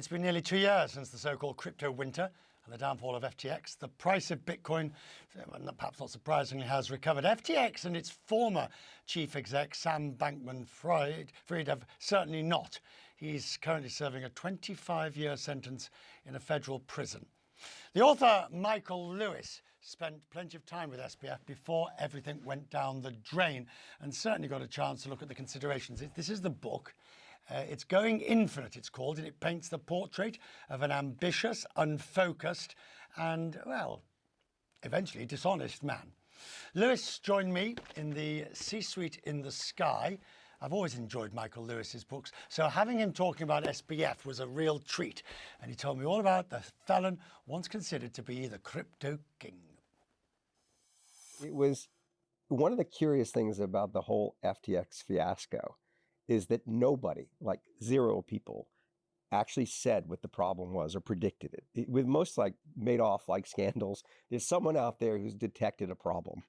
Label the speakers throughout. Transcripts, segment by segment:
Speaker 1: It's been nearly 2 years since the so-called crypto winter and the downfall of FTX. The price of Bitcoin, perhaps not surprisingly, has recovered. FTX and its former chief exec, Sam Bankman-Fried, have certainly not. He's currently serving a 25-year sentence in a federal prison. The author, Michael Lewis, spent plenty of time with SBF before everything went down the drain and certainly got a chance to look at the considerations. This is the book. It's Going Infinite, it's called, and it paints the portrait of an ambitious, unfocused and, well, eventually dishonest man. Lewis joined me in the C-suite in the sky. I've always enjoyed Michael Lewis's books, so having him talking about SBF was a real treat. And he told me all about the felon once considered to be the crypto king.
Speaker 2: It was one of the curious things about the whole FTX fiasco is that nobody, like zero people, actually said what the problem was or predicted it. With most like Madoff-like scandals, there's someone out there who's detected a problem.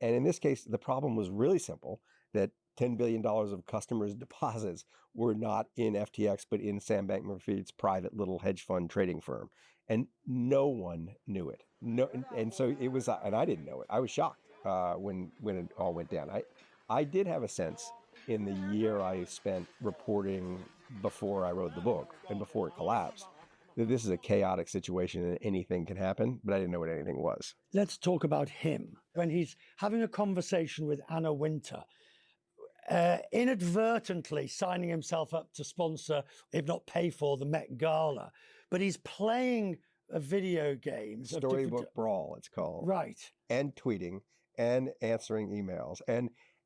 Speaker 2: And in this case, the problem was really simple, that $10 billion of customers' deposits were not in FTX, but in Sam Bankman-Fried's private little hedge fund trading firm. And no one knew it. And so it was, and I didn't know it. I was shocked when it all went down. I did have a sense in the year I spent reporting before I wrote the book and before it collapsed, that this is a chaotic situation and anything can happen, but I didn't know what anything was.
Speaker 1: Let's talk about him. When he's having a conversation with Anna Wintour, inadvertently signing himself up to sponsor, if not pay for, the Met Gala, but he's playing a video game.
Speaker 2: Storybook Brawl, it's called.
Speaker 1: Right.
Speaker 2: And tweeting and answering emails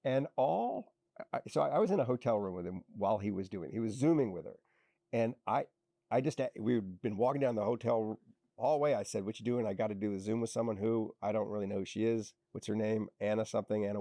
Speaker 2: and all. So I was in a hotel room with him while he was Zooming with her. And we'd been walking down the hotel hallway. I said, what you doing? I got to do a Zoom with someone who I don't really know who she is. What's her name? Anna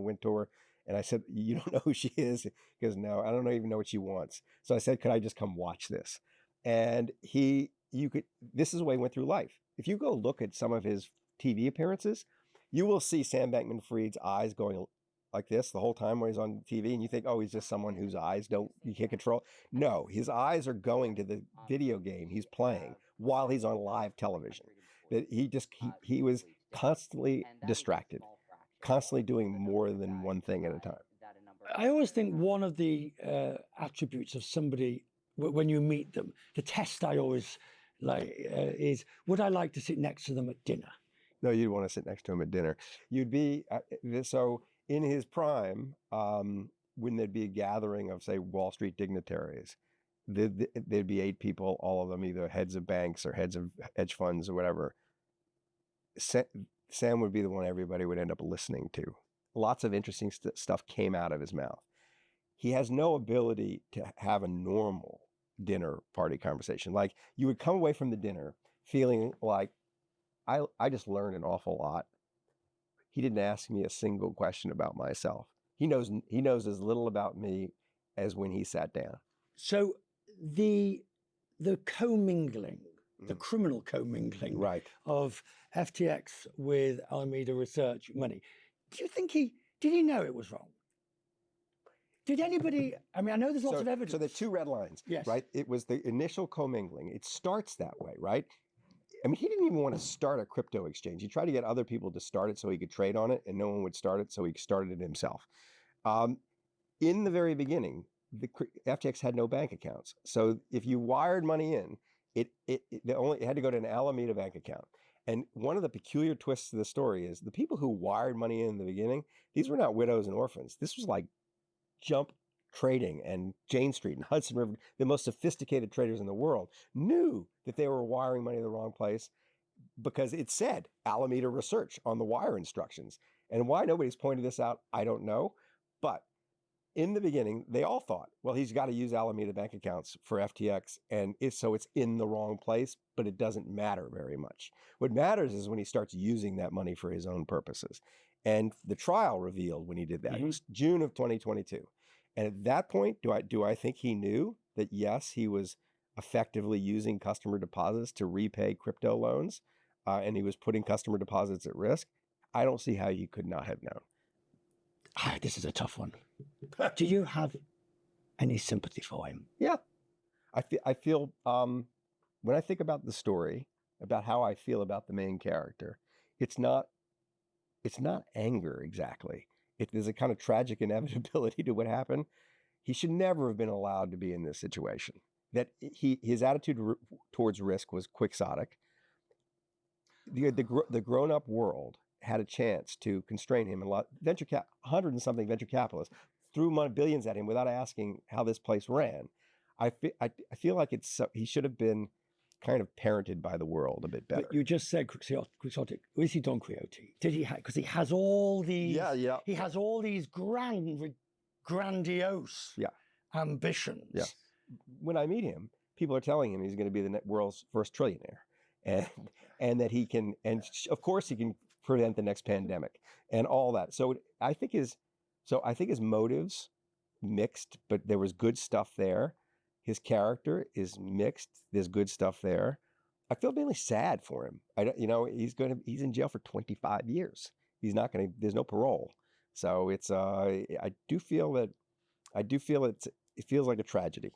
Speaker 2: Wintour. And I said, you don't know who she is? He goes, no, I don't even know what she wants. So I said, could I just come watch this? And this is the way he went through life. If you go look at some of his TV appearances, you will see Sam Bankman-Fried's eyes going like this the whole time when he's on TV, and you think, oh, he's just someone whose eyes you can't control. No, his eyes are going to the video game he's playing while he's on live television. That he was constantly distracted, constantly doing more than one thing at a time.
Speaker 1: I always think one of the attributes of somebody when you meet them, the test I always like is, would I like to sit next to them at dinner?
Speaker 2: No, you'd want to sit next to him at dinner. You'd be so. In his prime, when there'd be a gathering of, say, Wall Street dignitaries, there'd be 8 people, all of them either heads of banks or heads of hedge funds or whatever. Sam would be the one everybody would end up listening to. Lots of interesting stuff came out of his mouth. He has no ability to have a normal dinner party conversation. Like, you would come away from the dinner feeling like, I just learned an awful lot. He didn't ask me a single question about myself. He knows as little about me as when he sat down.
Speaker 1: So the commingling, the criminal commingling,
Speaker 2: right,
Speaker 1: of FTX with Alameda Research money, do you think did he know it was wrong? Did anybody, I mean, I know there's lots of evidence.
Speaker 2: So there are 2 red lines,
Speaker 1: yes,
Speaker 2: right? It was the initial commingling. It starts that way, right? I mean, he didn't even want to start a crypto exchange. He tried to get other people to start it so he could trade on it, and no one would start it, so he started it himself. In the very beginning, the FTX had no bank accounts. So if you wired money in, it had to go to an Alameda bank account. And one of the peculiar twists to the story is the people who wired money in the beginning, these were not widows and orphans. This was like Jump Trading and Jane Street and Hudson River, the most sophisticated traders in the world, knew that they were wiring money in the wrong place because it said Alameda Research on the wire instructions. And why nobody's pointed this out, I don't know. But in the beginning, they all thought, well, he's got to use Alameda bank accounts for FTX, and so it's in the wrong place, but it doesn't matter very much. What matters is when he starts using that money for his own purposes. And the trial revealed when he did that. It was June of 2022. And at that point, do I think he knew that, yes, he was effectively using customer deposits to repay crypto loans, and he was putting customer deposits at risk? I don't see how you could not have known.
Speaker 1: This is a tough one. Do you have any sympathy for him?
Speaker 2: Yeah. I feel when I think about the story, about how I feel about the main character, it's not anger exactly. There's a kind of tragic inevitability to what happened. He should never have been allowed to be in this situation. That his attitude towards risk was quixotic. The grown up world had a chance to constrain him. A lot 100 and something venture capitalists threw billions at him without asking how this place ran. I feel like he should have been kind of parented by the world a bit better.
Speaker 3: But you just said quixotic. Was he Don Quixote? Did he? Because he has all these.
Speaker 2: Yeah.
Speaker 3: He has all these
Speaker 1: Grandiose ambitions.
Speaker 2: Yeah. When I meet him, people are telling him he's going to be the world's first trillionaire, and that he can, and of course he can prevent the next pandemic and all that. So I think his motives mixed, but there was good stuff there. His character is mixed. There's good stuff there. I feel really sad for him. He's in jail for 25 years. There's no parole. So it feels like a tragedy.